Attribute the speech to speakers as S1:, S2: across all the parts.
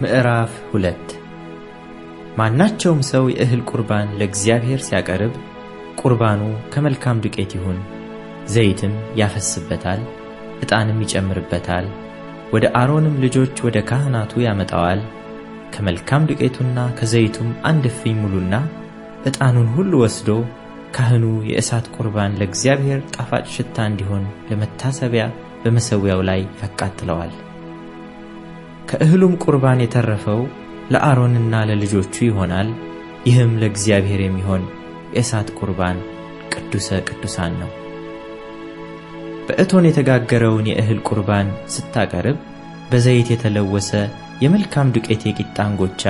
S1: ምዕራፍ 2 ማናቸውም ሰው የእህል ቁርባን ለእግዚአብሔር ሲያቀርብ ቁርባኑ ከመልካም ዱቄት ይሁን፣ ዘይትም ያፈስበታል፣ ዕጣንም ይጨምርበታል። ወደ አሮንም ልጆች ወደ ካህናቱ ያመጣዋል። ከመልካም ዱቄቱና ከዘይቱም አንድ እፍኝ ሙሉና ዕጣኑን ሁሉ ወስዶ ካህኑ የእሳት ቁርባን ለእግዚአብሔር ጣፋጭ ሽታ እንዲሆን ለመታሰቢያ በመሠዊያው ላይ ያቃጥለዋል። ከእህሉም ቁርባን የተረፈው ለአሮንና ለልጆቹ ይሆናል። ይህም ለእግዚአብሔር የሚሆን የእሳት ቁርባን ቅዱሰ ቅዱሳን ነው። በእቶን የተጋገረውን የእህል ቁርባን ስታቀርብ በዘይት የተለወሰ የመልካም ዱቄት የቂጣ እንጎቻ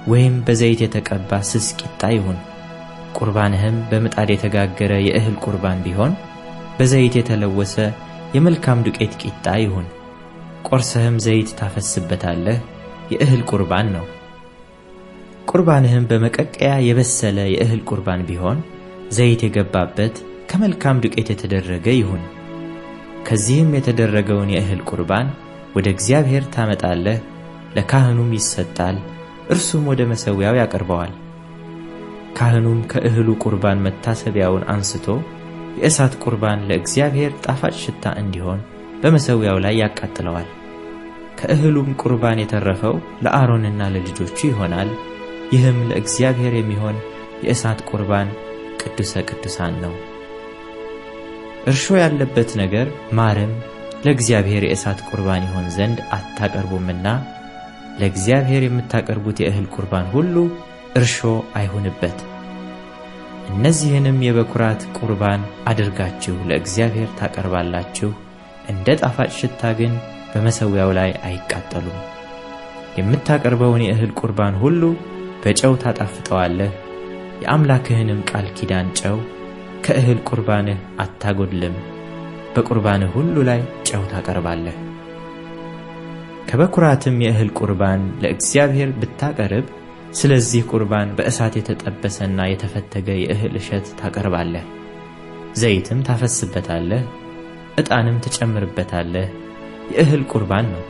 S1: ወይም በዘይት የተቀባ ስስ ቂጣ ይሁን። ቁርባንህም በምጣድ የተጋገረ የእህል ቁርባን ቢሆን በዘይት የተለወሰ የመልካም ዱቄት ቂጣ ይሁን። ቆርሰህም ዘይት ታፈስበታለህ፣ የእህል ቁርባን ነው። ቁርባንህም በመቀቀያ የበሰለ የእህል ቁርባን ቢሆን ዘይት የገባበት ከመልካም ዱቄት የተደረገ ይሁን። ከዚህም የተደረገውን የእህል ቁርባን ወደ እግዚአብሔር ታመጣለህ፣ ለካህኑም ይሰጣል፣ እርሱም ወደ መሠዊያው ያቀርበዋል። ካህኑም ከእህሉ ቁርባን መታሰቢያውን አንስቶ የእሳት ቁርባን ለእግዚአብሔር ጣፋጭ ሽታ እንዲሆን በመሠዊያው ላይ ያቃጥለዋል። ከእህሉም ቁርባን የተረፈው ለአሮንና ለልጆቹ ይሆናል። ይህም ለእግዚአብሔር የሚሆን የእሳት ቁርባን ቅዱሰ ቅዱሳን ነው። እርሾ ያለበት ነገር ማርም ለእግዚአብሔር የእሳት ቁርባን ይሆን ዘንድ አታቀርቡምና ለእግዚአብሔር የምታቀርቡት የእህል ቁርባን ሁሉ እርሾ አይሁንበት። እነዚህንም የበኵራት ቁርባን አድርጋችሁ ለእግዚአብሔር ታቀርባላችሁ። እንደ ጣፋጭ ሽታ ግን በመሠዊያው ላይ አይቃጠሉም። የምታቀርበውን የእህል ቁርባን ሁሉ በጨው ታጣፍጠዋለህ። የአምላክህንም ቃል ኪዳን ጨው ከእህል ቁርባንህ አታጎድልም። በቁርባንህ ሁሉ ላይ ጨው ታቀርባለህ። ከበኵራትም የእህል ቁርባን ለእግዚአብሔር ብታቀርብ ስለዚህ ቁርባን በእሳት የተጠበሰና የተፈተገ የእህል እሸት ታቀርባለህ። ዘይትም ታፈስበታለህ፣ ዕጣንም ትጨምርበታለህ፣ የእህል ቁርባን ነው።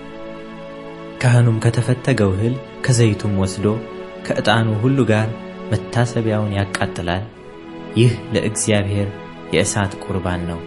S1: ካህኑም ከተፈተገው እህል ከዘይቱም ወስዶ ከዕጣኑ ሁሉ ጋር መታሰቢያውን ያቃጥላል። ይህ ለእግዚአብሔር የእሳት ቁርባን ነው።